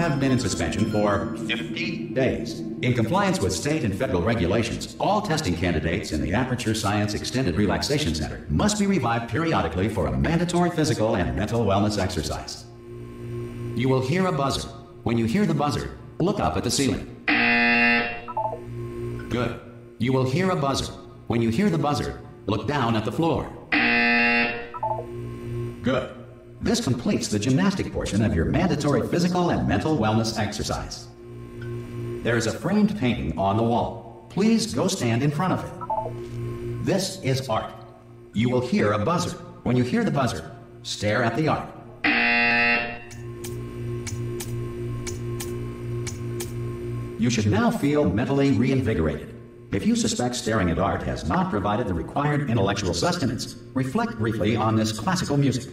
have been in suspension for 50 days. In compliance with state and federal regulations, all testing candidates in the Aperture Science Extended Relaxation Center must be revived periodically for a mandatory physical and mental wellness exercise. You will hear a buzzer. When you hear the buzzer, look up at the ceiling. Good. You will hear a buzzer. When you hear the buzzer, look down at the floor. Good. This completes the gymnastic portion of your mandatory physical and mental wellness exercise. There is a framed painting on the wall. Please go stand in front of it. This is art. You will hear a buzzer. When you hear the buzzer, stare at the art. You should now feel mentally reinvigorated. If you suspect staring at art has not provided the required intellectual sustenance, reflect briefly on this classical music.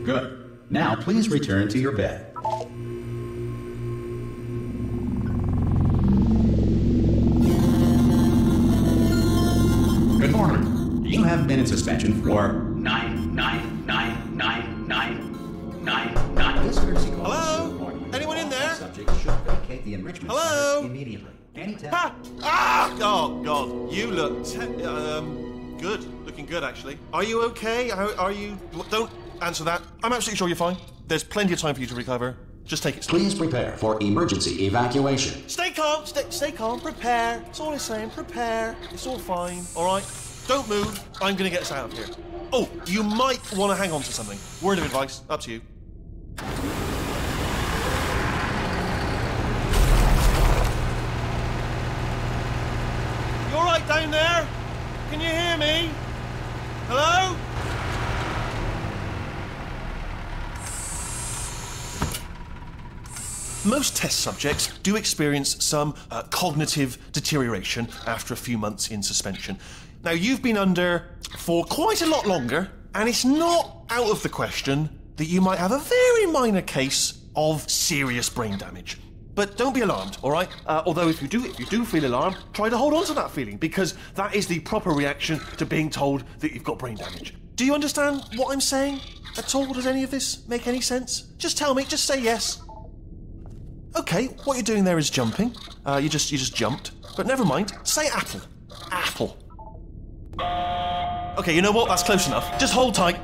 Good. Now please return to your bed. Good morning. You have been in suspension for 9999999. This courtesy call. Hello? Anyone in there? Subject should vacate the enrichment Hello? center immediately. Ha! Ah! Oh God, you look good. Looking good, actually. Are you okay? Are you? Don't answer that. I'm absolutely sure you're fine. There's plenty of time for you to recover. Just take it slow. Please prepare for emergency evacuation. Stay calm. Stay calm. Prepare. That's all I'm saying. Prepare. It's all fine. All right. Don't move. I'm gonna get us out of here. Oh, you might want to hang on to something. Word of advice. Up to you. You all right down there? Can you hear me? Hello? Most test subjects do experience some cognitive deterioration after a few months in suspension. Now, you've been under for quite a lot longer, and it's not out of the question that you might have a very minor case of serious brain damage. But don't be alarmed, all right? Although if you do feel alarmed, try to hold on to that feeling, because that is the proper reaction to being told that you've got brain damage. Do you understand what I'm saying at all? Does any of this make any sense? Just tell me, just say yes. Okay, what you're doing there is jumping. You just jumped. But never mind. Say apple. Apple. Okay, you know what? That's close enough. Just hold tight.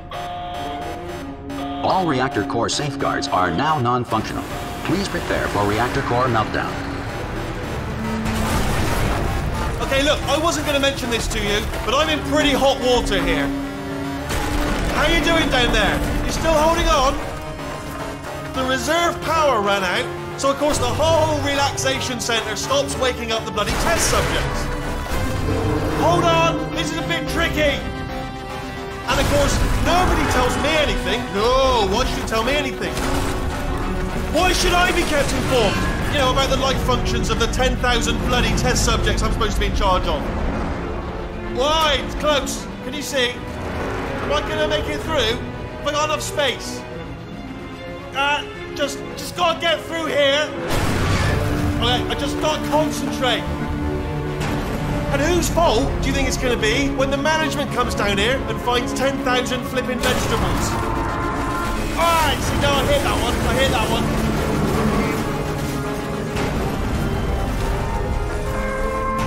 All reactor core safeguards are now non-functional. Please prepare for reactor core meltdown. Okay, look, I wasn't going to mention this to you, but I'm in pretty hot water here. How you doing down there? You still holding on? The reserve power ran out, so of course the whole relaxation centre stops waking up the bloody test subjects. Hold on, this is a bit tricky. And of course, nobody tells me anything. No, why should you tell me anything? Why should I be kept informed? You know, about the life functions of the 10,000 bloody test subjects I'm supposed to be in charge of. Why? It's close. Can you see? Am I going to make it through? Have I got enough space? Just gotta get through here. Okay, I just gotta concentrate. And whose fault do you think it's gonna be when the management comes down here and finds 10,000 flipping vegetables? Alright, see, no, I hit that one.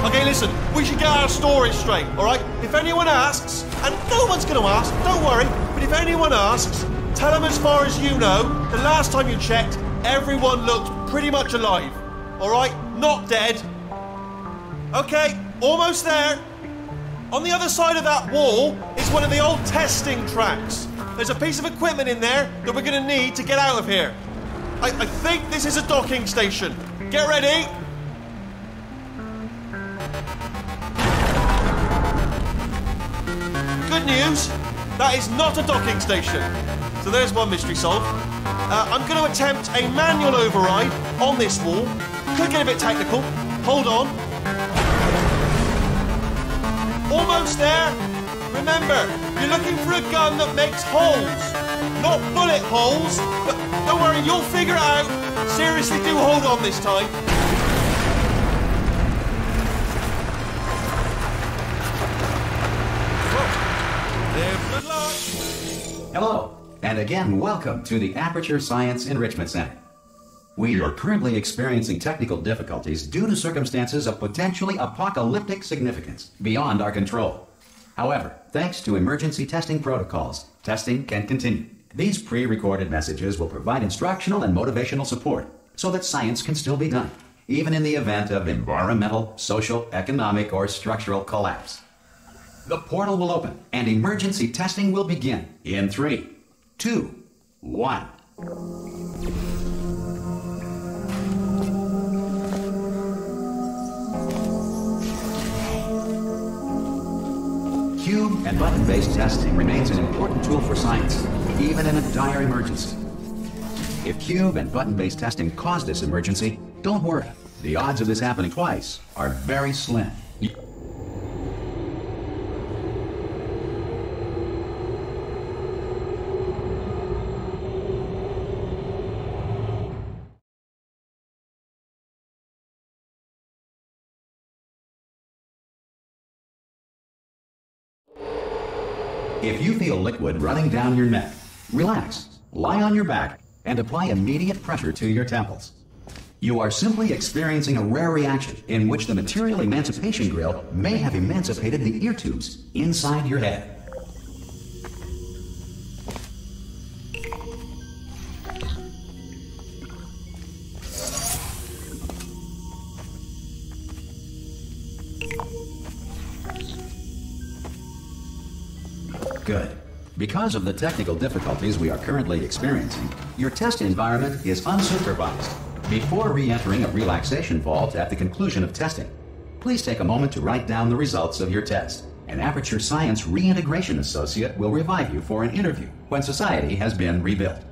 Okay, listen, we should get our story straight, alright? If anyone asks, and no one's gonna ask, don't worry, but if anyone asks, tell them as far as you know, the last time you checked, everyone looked pretty much alive. Alright? Not dead. Okay, almost there. On the other side of that wall is one of the old testing tracks. There's a piece of equipment in there that we're going to need to get out of here. I think this is a docking station. Get ready. Good news, that is not a docking station. So there's one mystery solved. I'm going to attempt a manual override on this wall. Could get a bit technical. Hold on. Almost there. Remember, you're looking for a gun that makes holes. Not bullet holes, but don't worry, you'll figure it out. Seriously, do hold on this time. Hello, and again welcome to the Aperture Science Enrichment Center. We are currently experiencing technical difficulties due to circumstances of potentially apocalyptic significance beyond our control. However, thanks to emergency testing protocols, testing can continue. These pre-recorded messages will provide instructional and motivational support so that science can still be done, even in the event of environmental, social, economic, or structural collapse. The portal will open and emergency testing will begin in 3, 2, 1. Cube and button-based testing remains an important tool for science, even in a dire emergency. If cube and button-based testing caused this emergency, don't worry. The odds of this happening twice are very slim. If you feel liquid running down your neck, relax, lie on your back, and apply immediate pressure to your temples. You are simply experiencing a rare reaction in which the material emancipation grill may have emancipated the ear tubes inside your head. Good. Because of the technical difficulties we are currently experiencing, your test environment is unsupervised. Before re-entering a relaxation vault at the conclusion of testing, please take a moment to write down the results of your test. An Aperture Science Reintegration Associate will revive you for an interview when society has been rebuilt.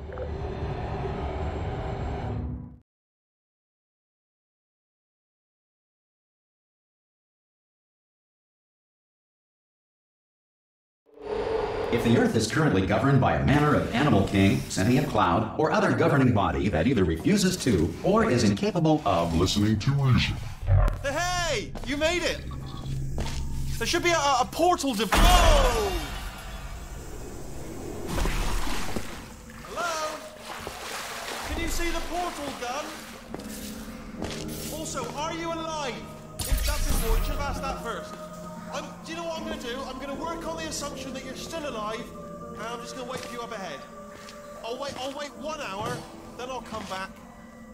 If the Earth is currently governed by a manner of animal king, sentient cloud, or other governing body that either refuses to or is incapable of listening to reason. Hey! You made it! There should be a portal to... Oh! Hello? Can you see the portal gun? Also, are you alive? That's important. You should have asked that first. Do you know what I'm going to do? I'm going to work on the assumption that you're still alive, and I'm just going to wait for you up ahead. I'll wait 1 hour, then I'll come back,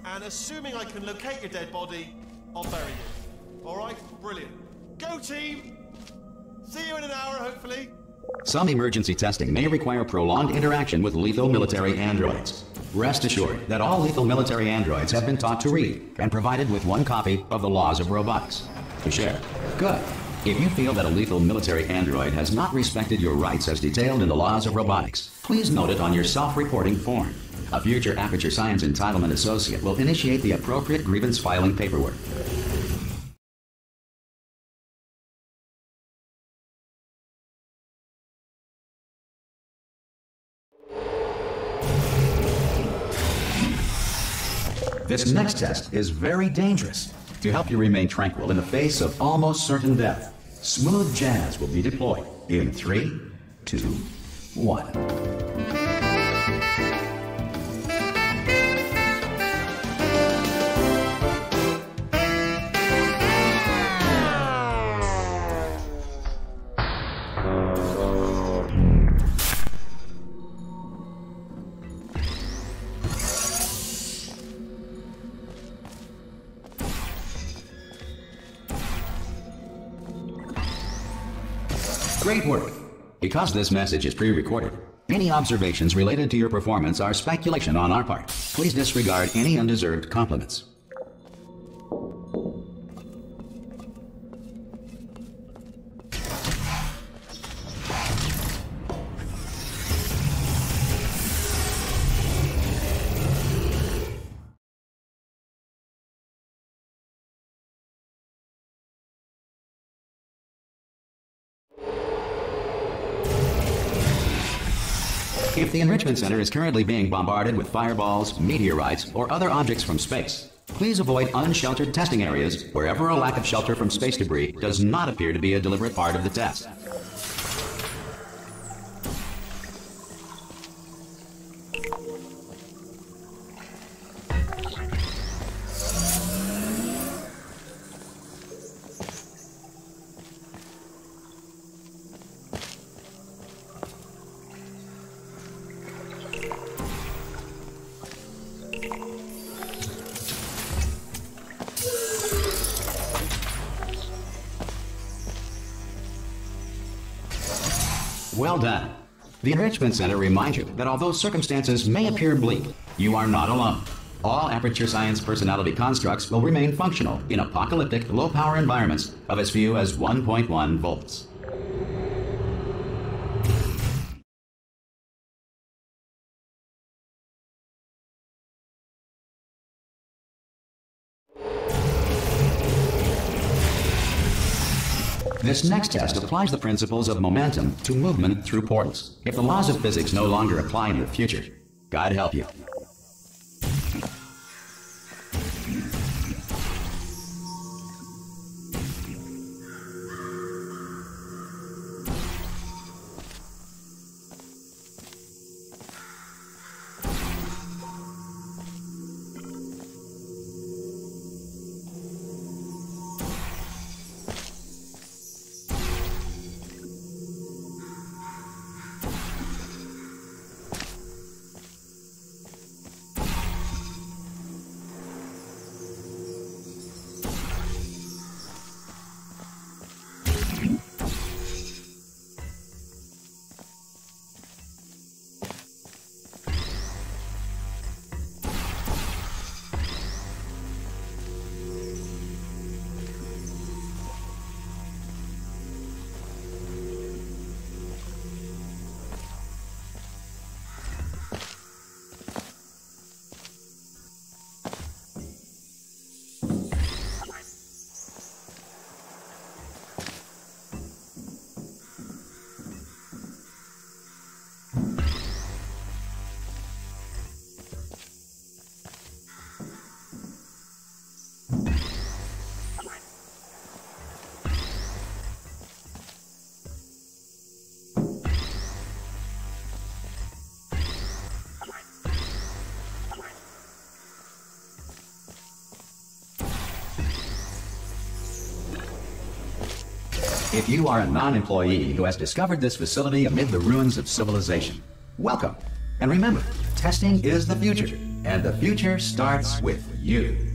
and assuming I can locate your dead body, I'll bury you. All right? Brilliant. Go, team! See you in an hour, hopefully. Some emergency testing may require prolonged interaction with lethal military androids. Rest assured that all lethal military androids have been taught to read and provided with 1 copy of the Laws of Robotics to share. Good. If you feel that a lethal military android has not respected your rights as detailed in the Laws of Robotics, please note it on your self-reporting form. A future Aperture Science Entitlement Associate will initiate the appropriate grievance filing paperwork. This next test is very dangerous. To help you remain tranquil in the face of almost certain death, smooth jazz will be deployed in 3, 2, 1. Great work! Because this message is pre-recorded, any observations related to your performance are speculation on our part. Please disregard any undeserved compliments. If the Enrichment Center is currently being bombarded with fireballs, meteorites, or other objects from space, please avoid unsheltered testing areas wherever a lack of shelter from space debris does not appear to be a deliberate part of the test. Well done. The Enrichment Center reminds you that although circumstances may appear bleak, you are not alone. All Aperture Science personality constructs will remain functional in apocalyptic, low-power environments of as few as 1.1 volts. This next test applies the principles of momentum to movement through portals. If the laws of physics no longer apply in the future, God help you. If you are a non-employee who has discovered this facility amid the ruins of civilization, welcome. And remember, testing is the future, and the future starts with you.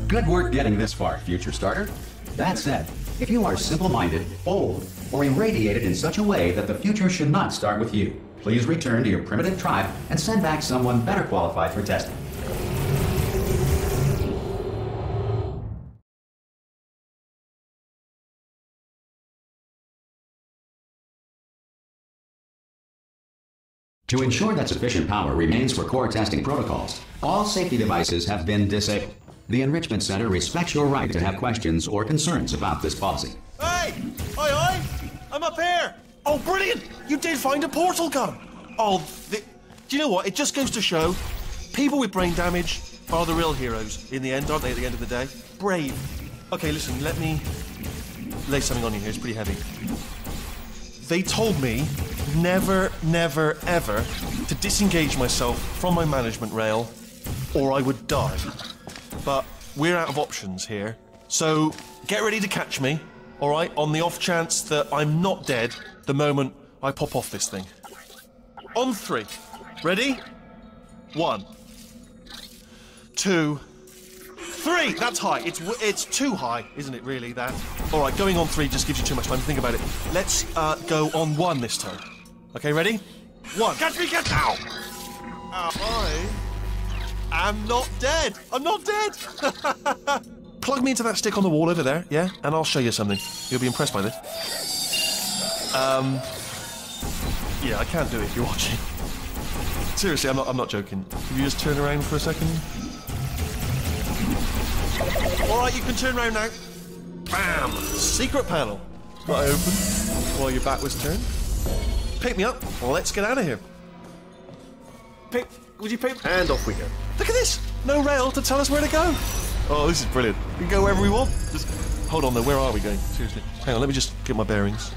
Good work getting this far, future starter. That said, if you are simple-minded, old, or irradiated in such a way that the future should not start with you, please return to your primitive tribe and send back someone better qualified for testing. To ensure that sufficient power remains for core testing protocols, all safety devices have been disabled. The Enrichment Center respects your right to have questions or concerns about this policy. Hey! Oi, oi! I'm up here! Oh, brilliant! You did find a portal gun! Oh, do you know what? It just goes to show, people with brain damage are the real heroes in the end, aren't they, at the end of the day? Brave. Okay, listen, let me lay something on you here. It's pretty heavy. They told me never, never, ever to disengage myself from my management rail or I would die. But we're out of options here, so get ready to catch me, all right, on the off chance that I'm not dead the moment I pop off this thing. On 3. Ready? 1, 2, 3. That's high. It's too high, isn't it, really, that? All right, going on 3 just gives you too much time to think about it. Let's go on 1 this time. Okay, ready? 1. Catch me, catch now! I'm not dead. I'm not dead. Plug me into that stick on the wall over there, yeah? And I'll show you something. You'll be impressed by this. Yeah, I can't do it if you're watching. Seriously, I'm not joking. Can you just turn around for a second? All right, you can turn around now. Bam! Secret panel. Not open while your back was turned. Pick me up. Let's get out of here. Would you pick? And off we go. Look at this! No rail to tell us where to go. Oh, this is brilliant. We can go wherever we want. Just hold on, though. Where are we going? Seriously. Hang on, let me just get my bearings.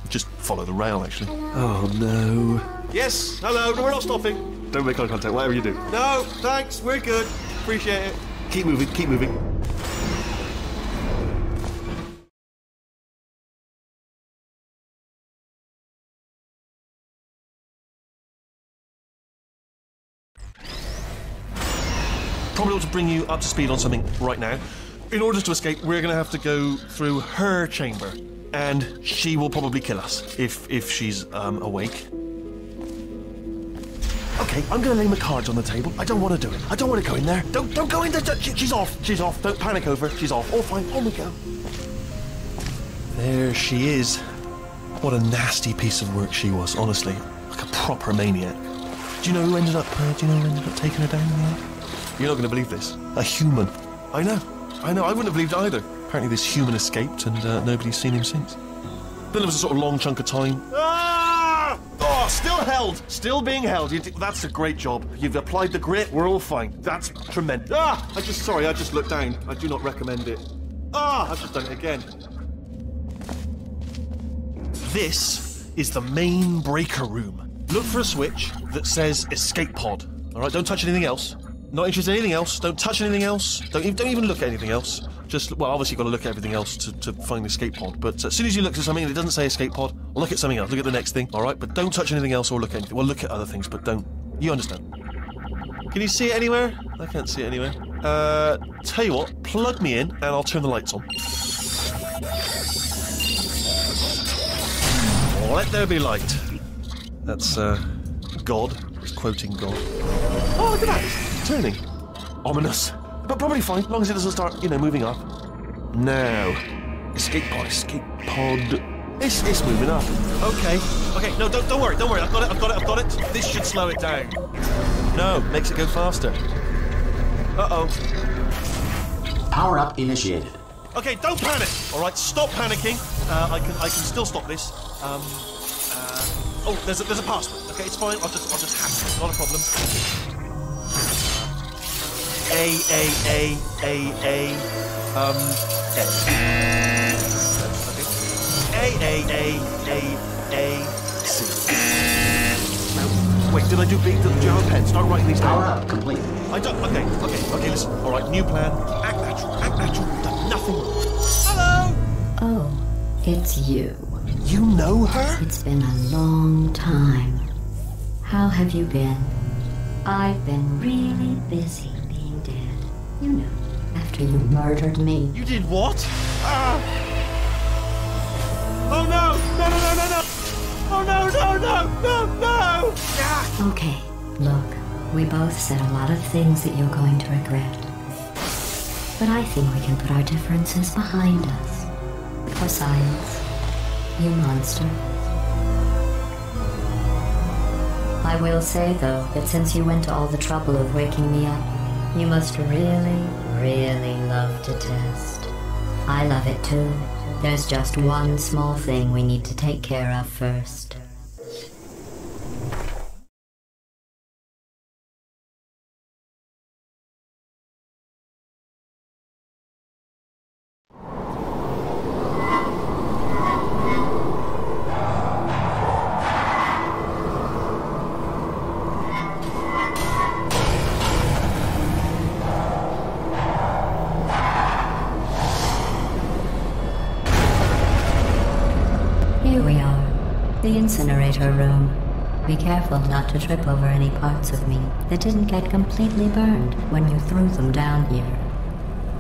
Just follow the rail, actually. Oh, no. Yes, hello. No, we're not stopping. Don't make eye contact, whatever you do. No, thanks. We're good. Appreciate it. Keep moving, keep moving. Probably ought to bring you up to speed on something right now. In order to escape, we're going to have to go through her chamber, and she will probably kill us if she's awake. Okay, I'm going to lay my cards on the table. I don't want to do it. I don't want to go in there. Don't go in there. She's off. She's off. Don't panic over. She's off. All fine. On we go. There she is. What a nasty piece of work she was. Honestly, like a proper maniac. Do you know who ended up? Taking her down in the end? You're not going to believe this. A human. I know. I wouldn't have believed it either. Apparently this human escaped and nobody's seen him since. Then there was a sort of long chunk of time. Ah! Oh, still held. Still being held. That's a great job. You've applied the grit. We're all fine. That's tremendous. Ah! I just looked down. I do not recommend it. Ah! I've just done it again. This is the main breaker room. Look for a switch that says escape pod. All right, don't touch anything else. Not interested in anything else. Don't touch anything else. Don't even look at anything else. Just, well, obviously you've got to look at everything else to find the escape pod. But as soon as you look at something and it doesn't say escape pod, look at something else. Look at the next thing, all right? But don't touch anything else or look at anything. Well, look at other things, but don't. You understand? Can you see it anywhere? I can't see it anywhere. Tell you what, plug me in and I'll turn the lights on. Let there be light. That's, God. He's quoting God. Oh, look at that. It's turning. Ominous. But probably fine, as long as it doesn't start, moving up. Now. Escape pod. It's moving up. Okay. No, don't worry. I've got it. This should slow it down. No, makes it go faster. Uh-oh. Power up initiated. Okay, don't panic. All right, stop panicking. I can still stop this. Oh, there's a password. Okay, it's fine. I'll just hack it. Not a problem. A. C. No, wait, did I do big? Did you have a pen? Start writing these down. Power up complete. I don't. Okay, listen. All right, new plan. Act natural. We've done nothing wrong. Hello! Oh, it's you. You know her? It's been a long time. How have you been? I've been really busy being dead. You know, after you murdered me. You did what? Ah! Oh no! No! Oh no! Ah! Okay, look, we both said a lot of things that you're going to regret. But I think we can put our differences behind us. For science. You monster. I will say, though, that since you went to all the trouble of waking me up, you must really, really love to test. I love it too. There's just one small thing we need to take care of first. Here we are, the incinerator room. Be careful not to trip over any parts of me that didn't get completely burned when you threw them down here.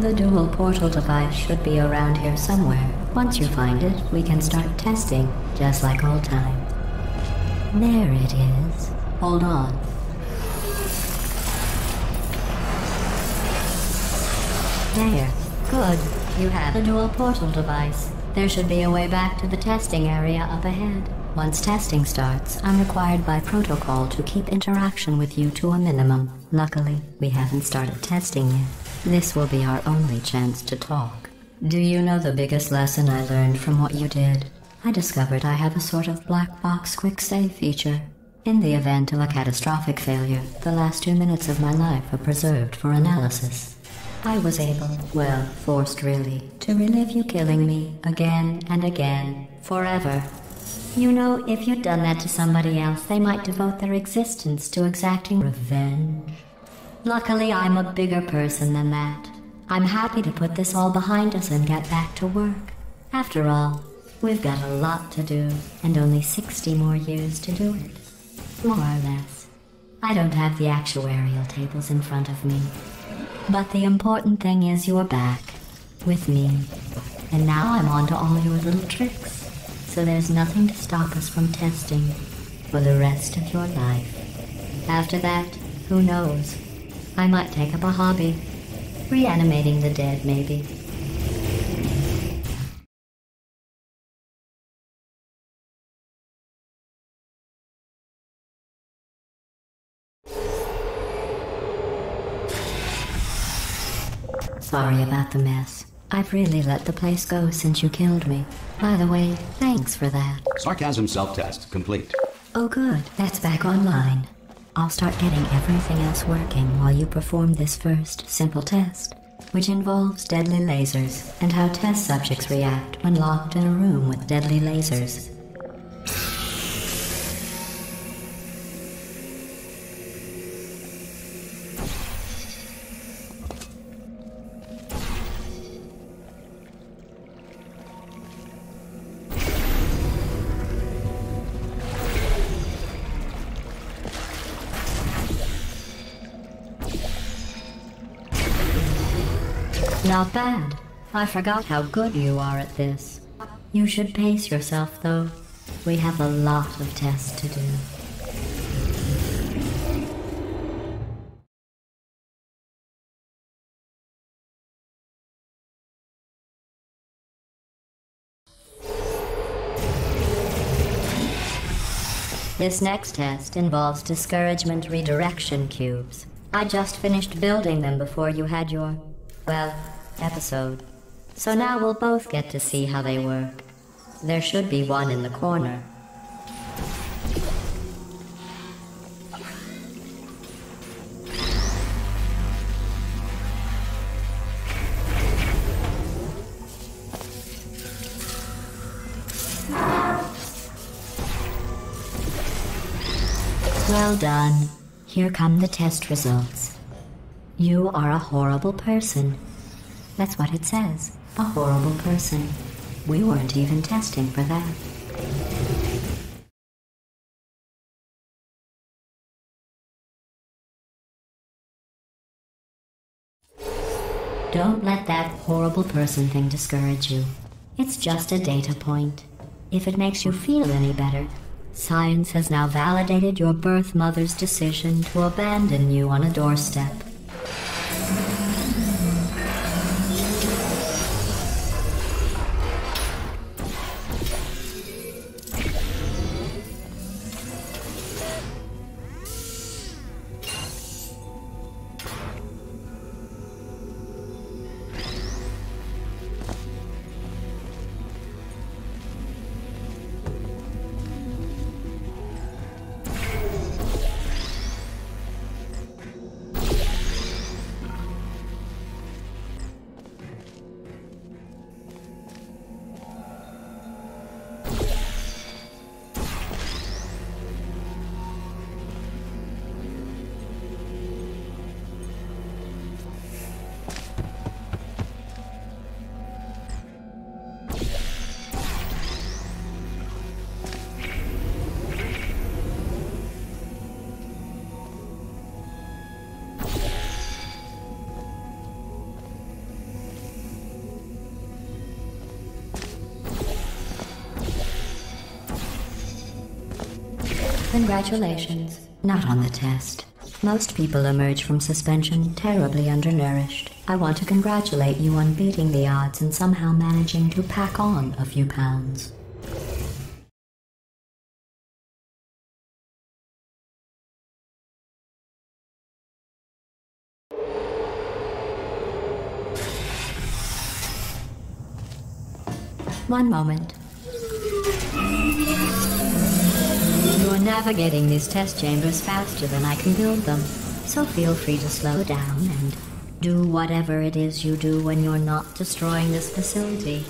The dual portal device should be around here somewhere. Once you find it, we can start testing, just like old times. There it is. Hold on. There. Good. You have the dual portal device. There should be a way back to the testing area up ahead. Once testing starts, I'm required by protocol to keep interaction with you to a minimum. Luckily, we haven't started testing yet. This will be our only chance to talk. Do you know the biggest lesson I learned from what you did? I discovered I have a sort of black box quick save feature. In the event of a catastrophic failure, the last 2 minutes of my life are preserved for analysis. I was able, well, forced really, to relive you killing me again and again, forever. You know, if you'd done that to somebody else, they might devote their existence to exacting revenge. Luckily, I'm a bigger person than that. I'm happy to put this all behind us and get back to work. After all, we've got a lot to do, and only 60 more years to do it. More or less. I don't have the actuarial tables in front of me. But the important thing is you're back, with me. And now I'm on to all your little tricks. So there's nothing to stop us from testing for the rest of your life. After that, who knows? I might take up a hobby. Reanimating the dead, maybe. Sorry about the mess. I've really let the place go since you killed me. By the way, thanks for that. Sarcasm self-test complete. Oh good, that's back online. I'll start getting everything else working while you perform this first simple test, which involves deadly lasers and how test subjects react when locked in a room with deadly lasers. Not bad. I forgot how good you are at this. You should pace yourself, though. We have a lot of tests to do. This next test involves discouragement redirection cubes. I just finished building them before you had your, well, episode. So now we'll both get to see how they work. There should be one in the corner. Well done. Here come the test results. You are a horrible person. That's what it says. A horrible person. We weren't even testing for that. Don't let that horrible person thing discourage you. It's just a data point. If it makes you feel any better, science has now validated your birth mother's decision to abandon you on a doorstep. Congratulations. Not on the test. Most people emerge from suspension terribly undernourished. I want to congratulate you on beating the odds and somehow managing to pack on a few pounds. One moment. You're navigating these test chambers faster than I can build them, so feel free to slow down and Do whatever it is you do when you're not destroying this facility.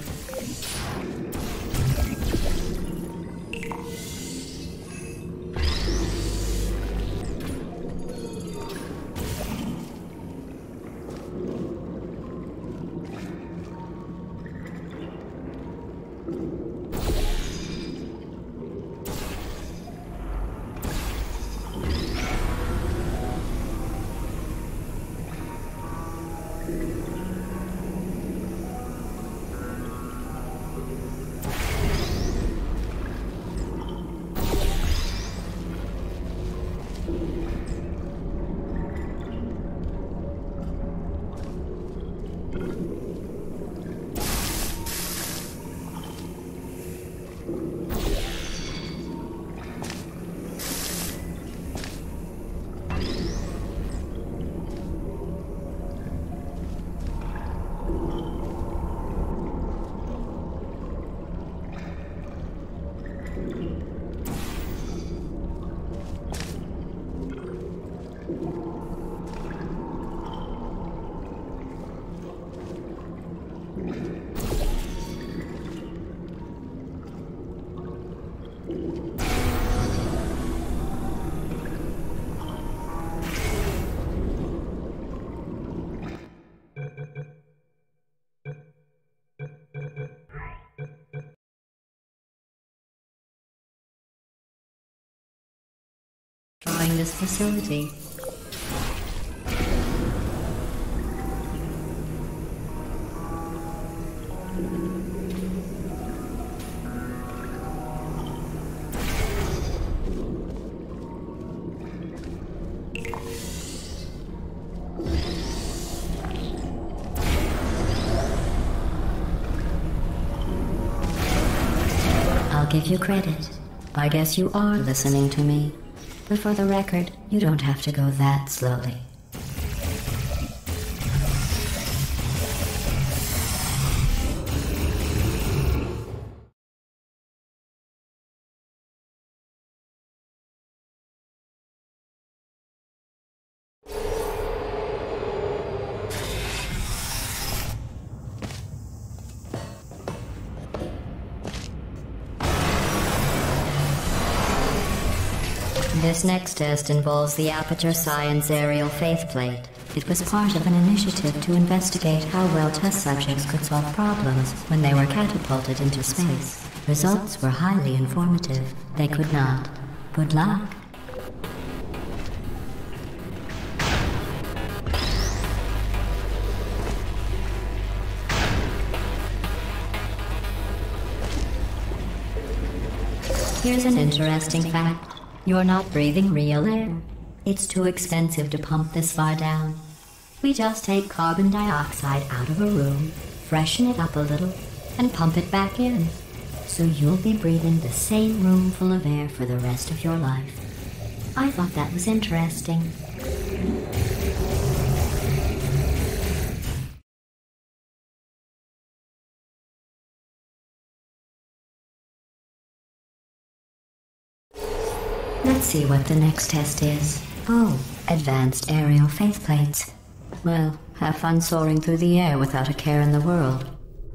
Destroying this facility. I'll give you credit. I guess you are listening to me. But for the record, you don't have to go that slowly. This next test involves the Aperture Science Aerial Faceplate. It was part of an initiative to investigate how well test subjects could solve problems when they were catapulted into space. Results were highly informative. They could not. Good luck. Here's an interesting fact. You're not breathing real air. It's too expensive to pump this far down. We just take carbon dioxide out of a room, freshen it up a little, and pump it back in. So you'll be breathing the same room full of air for the rest of your life. I thought that was interesting. Let's see what the next test is. Oh, advanced aerial faceplates. Well, have fun soaring through the air without a care in the world.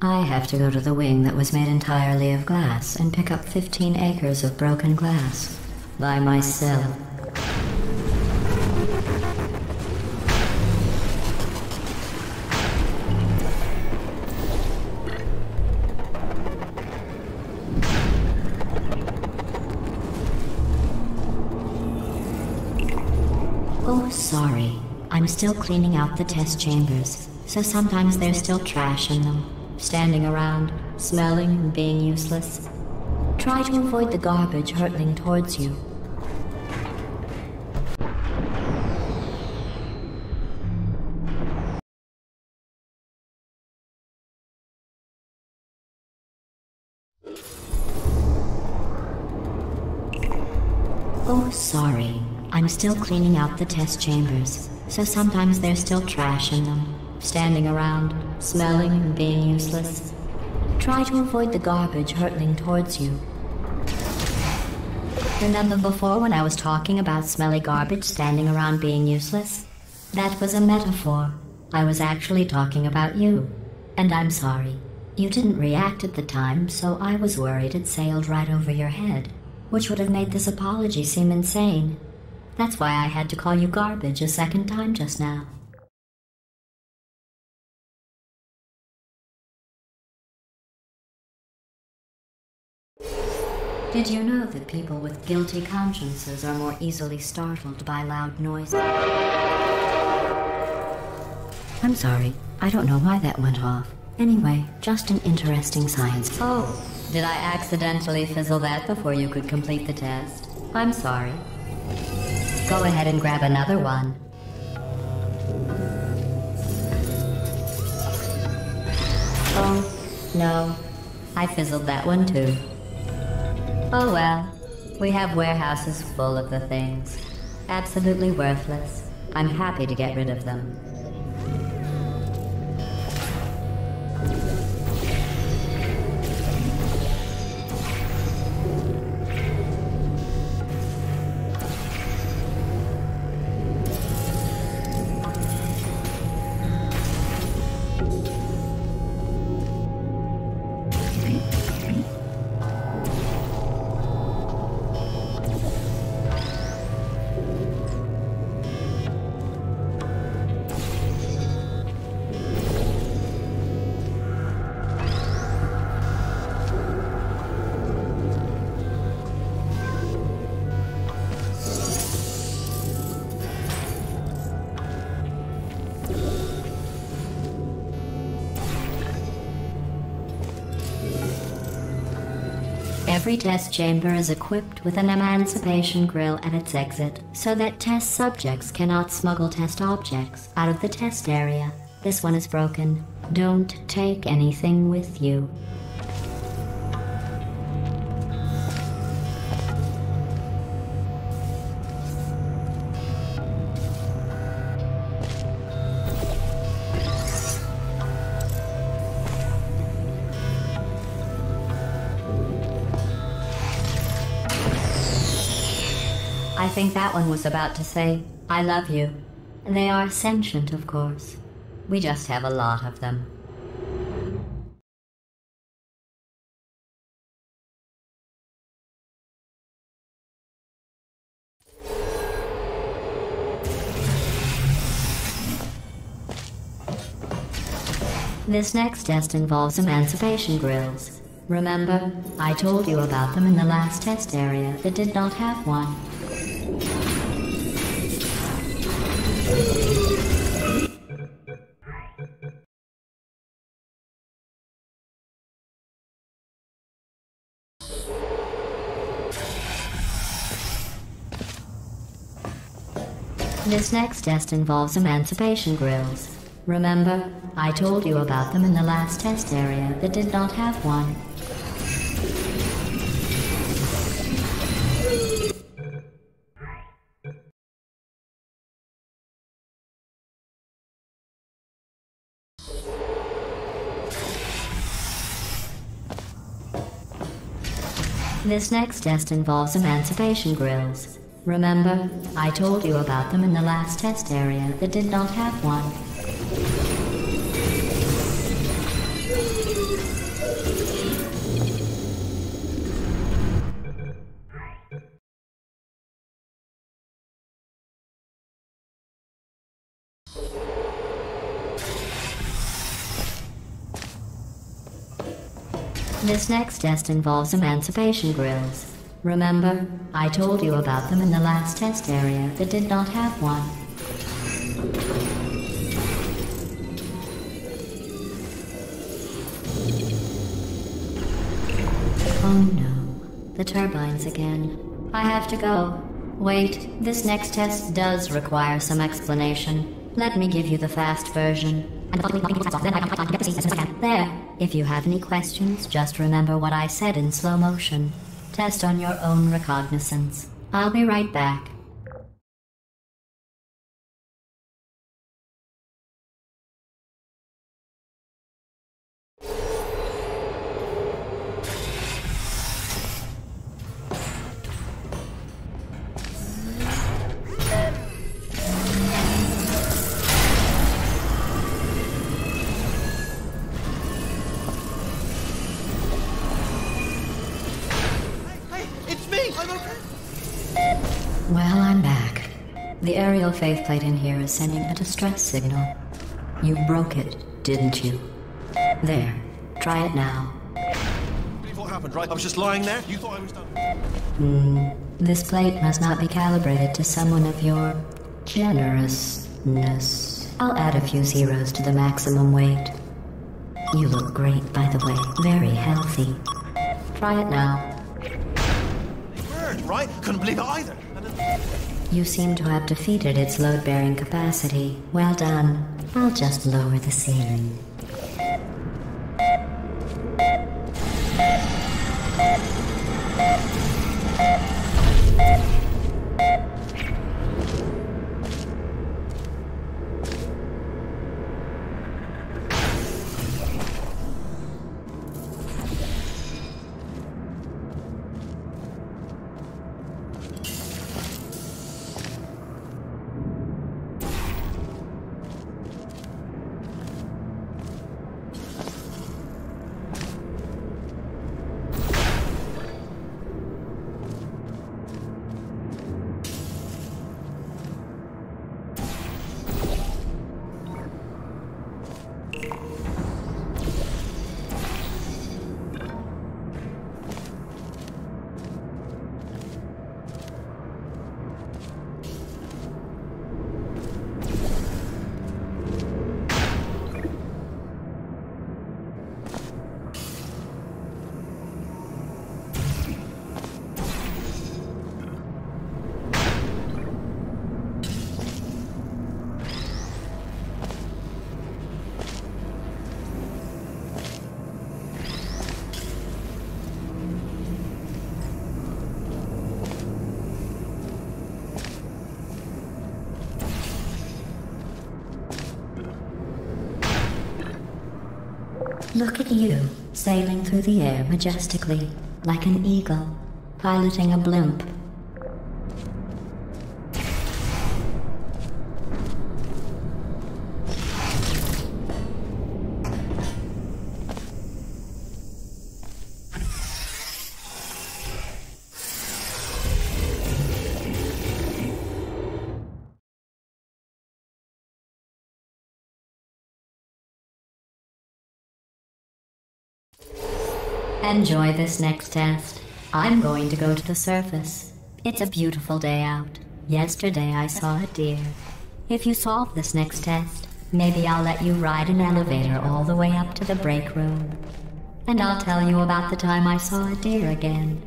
I have to go to the wing that was made entirely of glass and pick up 15 acres of broken glass. By myself. Oh, sorry. I'm still cleaning out the test chambers, so sometimes there's still trash in them, standing around, smelling and being useless. Try to avoid the garbage hurtling towards you. Oh, sorry. I'm still cleaning out the test chambers, so sometimes there's still trash in them, standing around, smelling and being useless. Try to avoid the garbage hurtling towards you. Remember before when I was talking about smelly garbage standing around being useless? That was a metaphor. I was actually talking about you. And I'm sorry. You didn't react at the time, so I was worried it sailed right over your head, which would have made this apology seem insane. That's why I had to call you garbage a second time just now. Did you know that people with guilty consciences are more easily startled by loud noises? I'm sorry. I don't know why that went off. Anyway, just an interesting science. Oh, did I accidentally fizzle that before you could complete the test? I'm sorry. Go ahead and grab another one. Oh, no. I fizzled that one too. Oh well. We have warehouses full of the things. Absolutely worthless. I'm happy to get rid of them. Every test chamber is equipped with an emancipation grill at its exit, so that test subjects cannot smuggle test objects out of the test area. This one is broken. Don't take anything with you. I think that one was about to say, I love you. They are sentient, of course. We just have a lot of them. This next test involves emancipation grills. Remember, I told you about them in the last test area that did not have one. This next test involves emancipation grills. Remember, I told you about them in the last test area that did not have one. This next test involves emancipation grills. Remember, I told you about them in the last test area that did not have one. This next test involves emancipation grills. Remember, I told you about them in the last test area that did not have one. Oh no, the turbines again. I have to go. Wait, this next test does require some explanation. Let me give you the fast version. There. If you have any questions, just remember what I said in slow motion. Test on your own recognizance. I'll be right back. Well, I'm back. The aerial faceplate in here is sending a distress signal. You broke it, didn't you? There. Try it now. Believe what happened, right? I was just lying there. You thought I was done. This plate must not be calibrated to someone of your generousness. I'll add a few zeros to the maximum weight. You look great, by the way. Very healthy. Try it now. Bird, right? Couldn't believe it either. And then... You seem to have defeated its load-bearing capacity. Well done. I'll just lower the ceiling. Look at you, sailing through the air majestically, like an eagle, piloting a blimp. Enjoy this next test. I'm going to go to the surface. It's a beautiful day out. Yesterday I saw a deer. If you solve this next test, maybe I'll let you ride an elevator all the way up to the break room. And I'll tell you about the time I saw a deer again.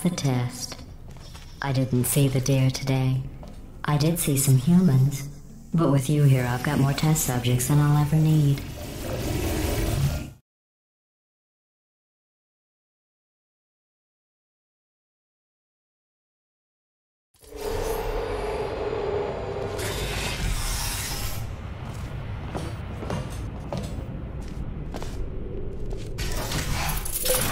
the test. I didn't see the deer today. I did see some humans, but with you here I've got more test subjects than I'll ever need.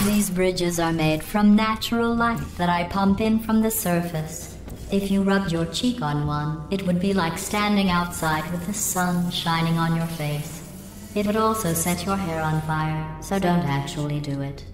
These bridges are made from natural light that I pump in from the surface. If you rubbed your cheek on one, it would be like standing outside with the sun shining on your face. It would also set your hair on fire, so don't actually do it.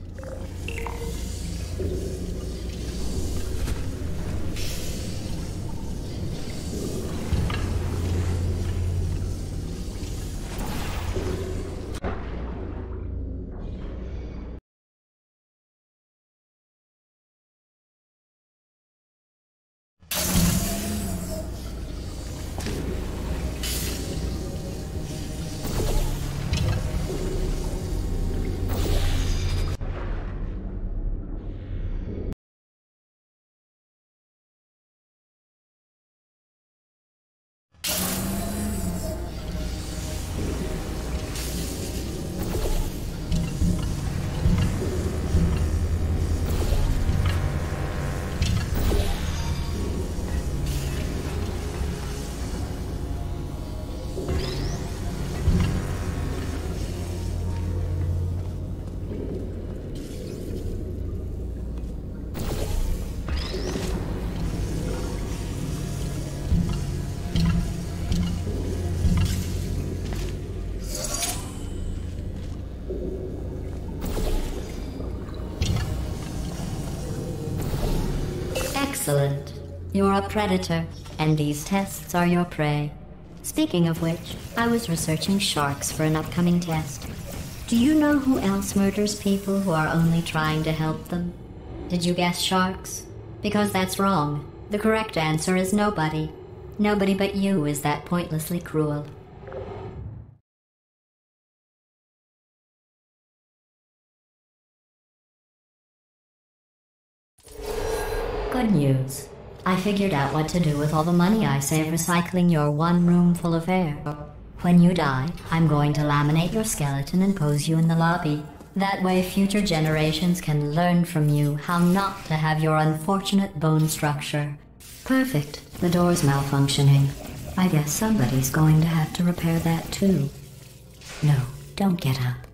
Excellent. You're a predator, and these tests are your prey. Speaking of which, I was researching sharks for an upcoming test. Do you know who else murders people who are only trying to help them? Did you guess sharks? Because that's wrong. The correct answer is nobody. Nobody but you is that pointlessly cruel. Good news. I figured out what to do with all the money I save recycling your one room full of air. When you die, I'm going to laminate your skeleton and pose you in the lobby. That way future generations can learn from you how not to have your unfortunate bone structure. Perfect. The door's malfunctioning. I guess somebody's going to have to repair that too. No, don't get up.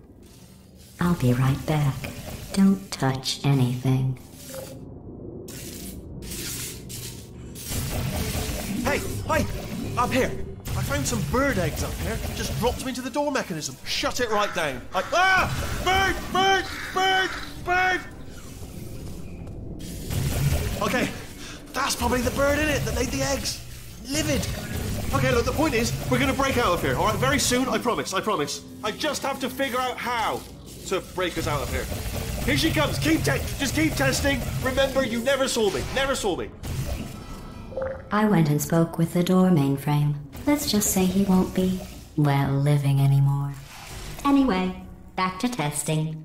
I'll be right back. Don't touch anything. Hey, hi! Up here! I found some bird eggs up here. Just dropped them into the door mechanism. Shut it right down. Bird! Bird! Bird! Bird! Okay, that's probably the bird in it that laid the eggs. Livid. Okay, look, the point is, we're gonna break out of here, alright? Very soon, I promise, I promise. I just have to figure out how to break us out of here. Here she comes. Just keep testing. Remember, you never saw me. Never saw me. I went and spoke with the door mainframe. Let's just say he won't be, well, living anymore. Anyway, back to testing.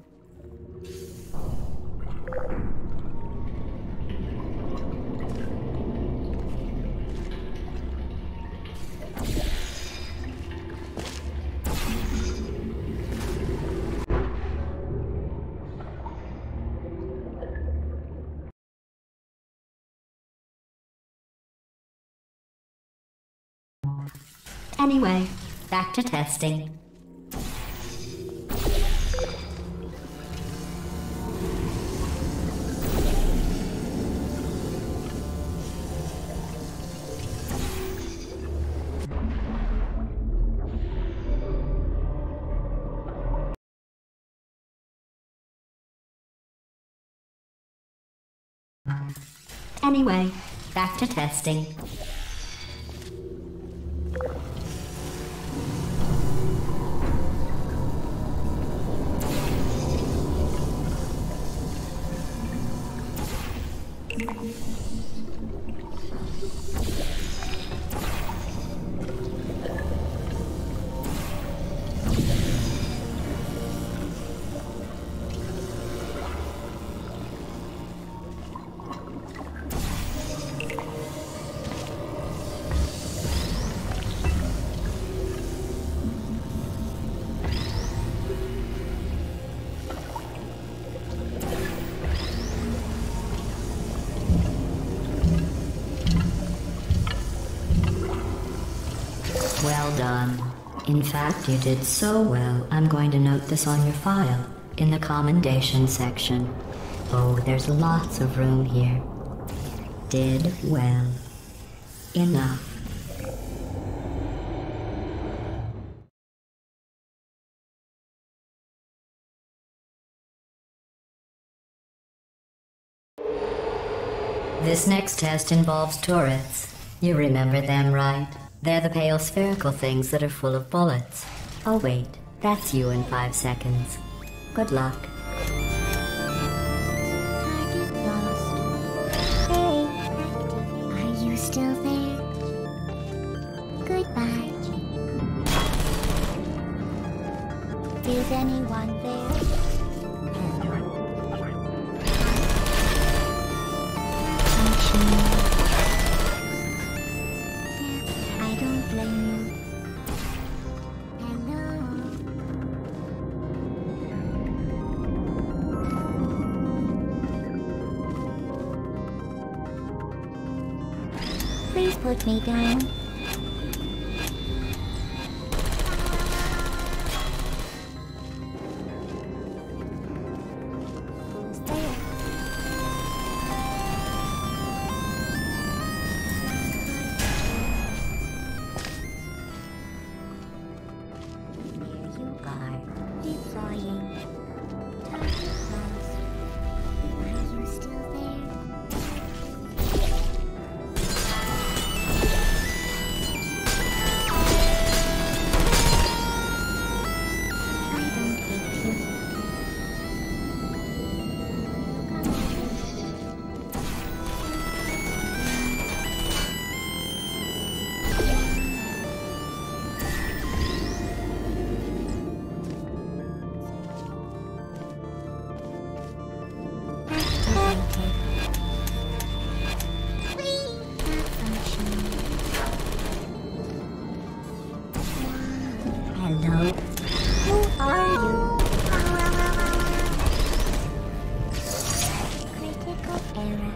Anyway, back to testing. Anyway, back to testing. Well done. In fact, you did so well, I'm going to note this on your file, in the commendation section. Oh, there's lots of room here. Did well. Enough. This next test involves turrets. You remember them, right? They're the pale spherical things that are full of bullets. Oh wait, that's you in 5 seconds. Good luck. Target lost. Hey, are you still there? Goodbye. Is anyone there? I don't blame you. Hello. Please put me down. Who's there? There you are, deploying. Target lost. Are you still there? I don't hate you. Activated. Malfunction. Hello. Who are you? Critical error.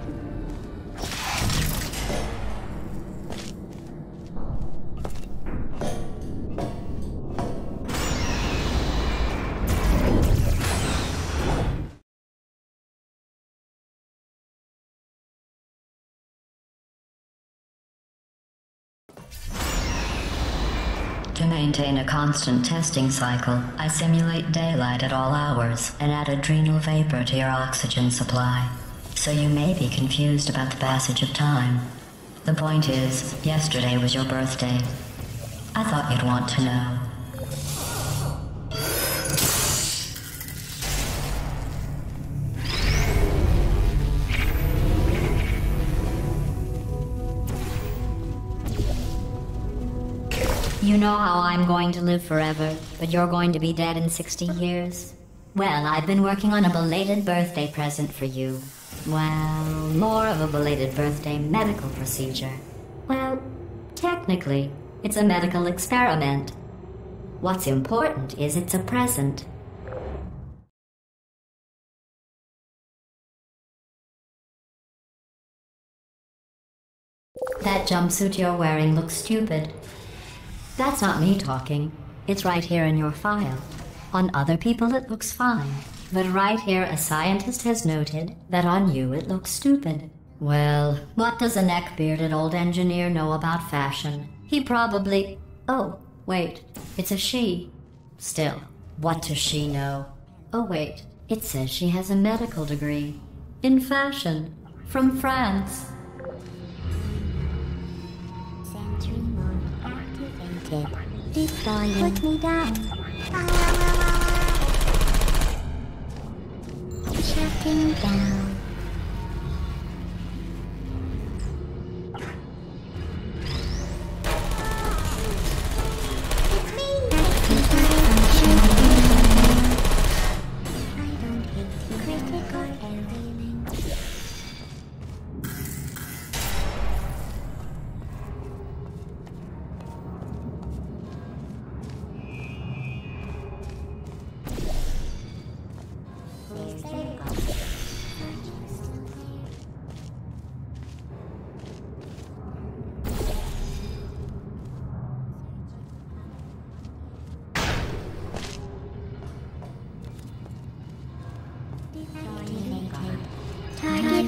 To maintain a constant testing cycle, I simulate daylight at all hours and add adrenal vapor to your oxygen supply. So you may be confused about the passage of time. The point is, yesterday was your birthday. I thought you'd want to know. You know how I'm going to live forever, but you're going to be dead in 60 years? Well, I've been working on a belated birthday present for you. Well, more of a belated birthday medical procedure. Well, technically, it's a medical experiment. What's important is it's a present. That jumpsuit you're wearing looks stupid. That's not me talking. It's right here in your file. On other people it looks fine. But right here a scientist has noted that on you it looks stupid. Well, what does a neck-bearded old engineer know about fashion? He probably... Oh, wait. It's a she. Still, what does she know? Oh wait, it says she has a medical degree. In fashion. From France. Sentry mode activated. Deploying. Put me down. Shutting down. It's me. I don't hate you. Critical alien. There you go.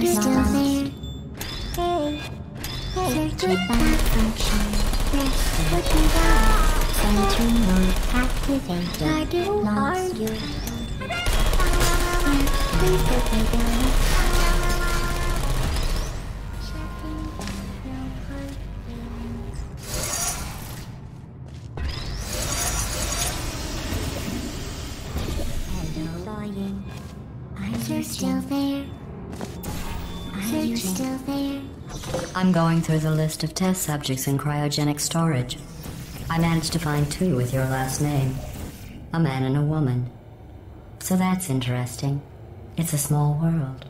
you still there? Hey, searching malfunction. Put me down. Sentry mode activated. Target lost. You. Please put me down. You're still there. Are you still there? I'm going through the list of test subjects in cryogenic storage. I managed to find 2 with your last name. A man and a woman. So that's interesting. It's a small world.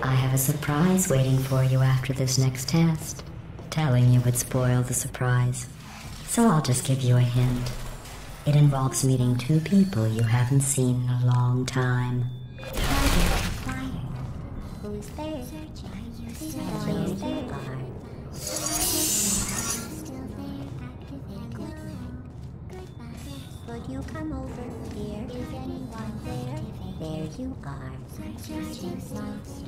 I have a surprise waiting for you after this next test. Telling you would spoil the surprise. So I'll just give you a hint. It involves meeting 2 people you haven't seen in a long time. Who's there? Would you come over here? Is anyone there? There you are. Searching lost.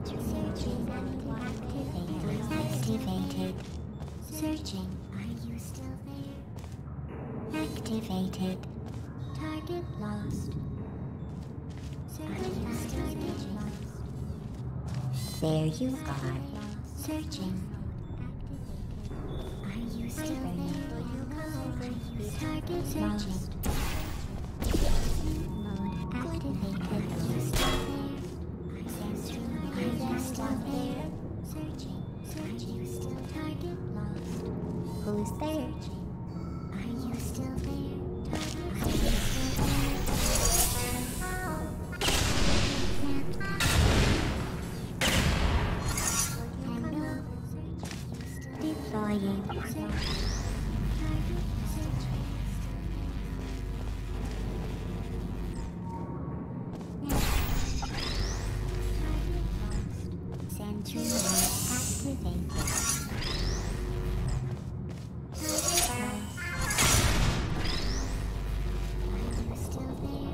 Searching activated. Searching. Are you still there? Activated. Target lost. Searching. There you are. Searching. Are you still there? Will you come over? Target searching. Mode activated. Are you still there? Are you still there? Searching. Are you still target lost? Who's there? Are you still there? Target. Are you still there? Deploying. Sentry mode activated. Are you still there? Are you still there?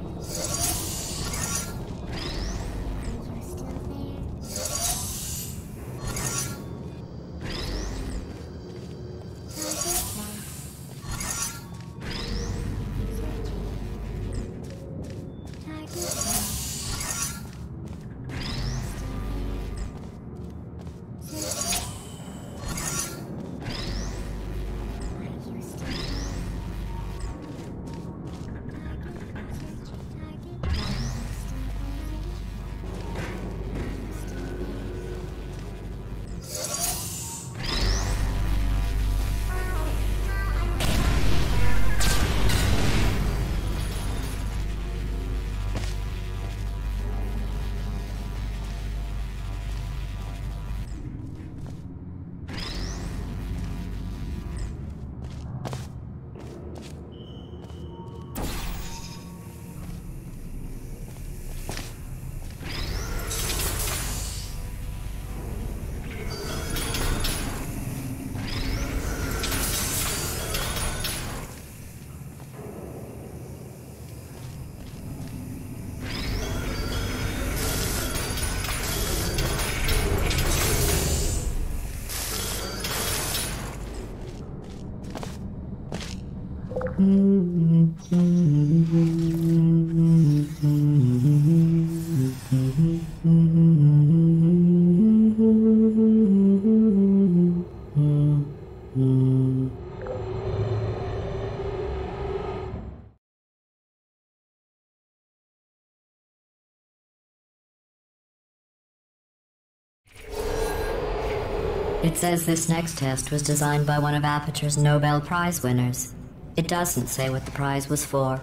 It says this next test was designed by one of Aperture's Nobel Prize winners. It doesn't say what the prize was for.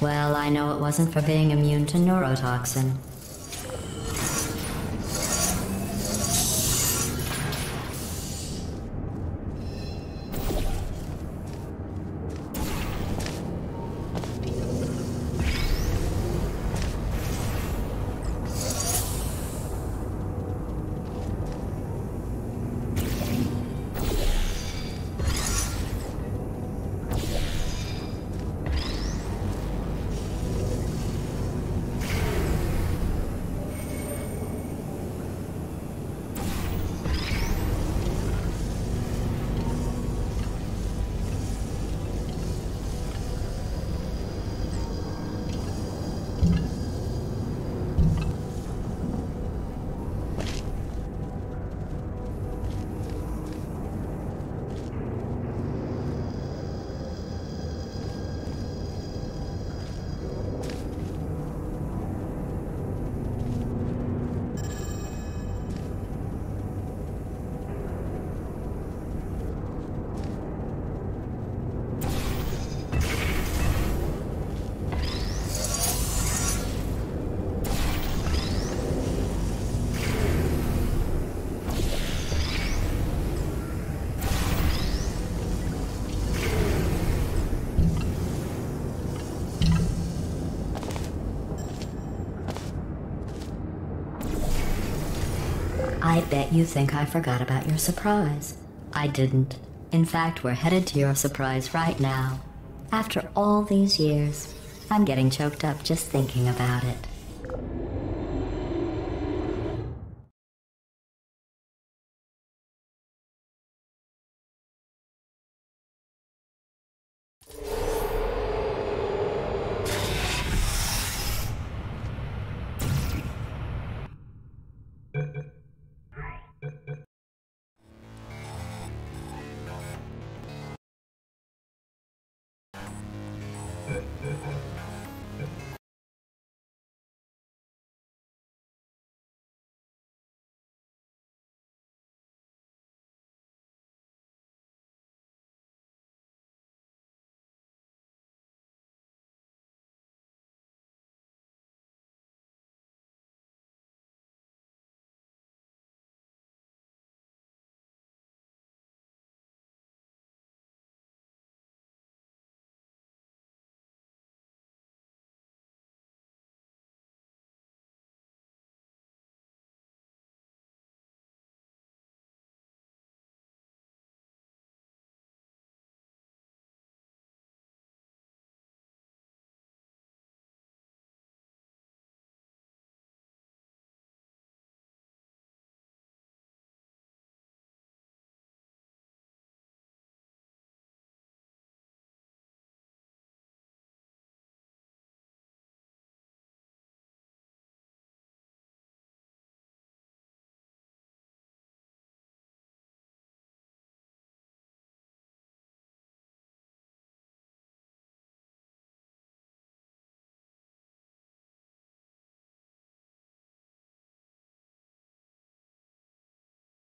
Well, I know it wasn't for being immune to neurotoxin. I bet you think I forgot about your surprise. I didn't. In fact, we're headed to your surprise right now. After all these years, I'm getting choked up just thinking about it.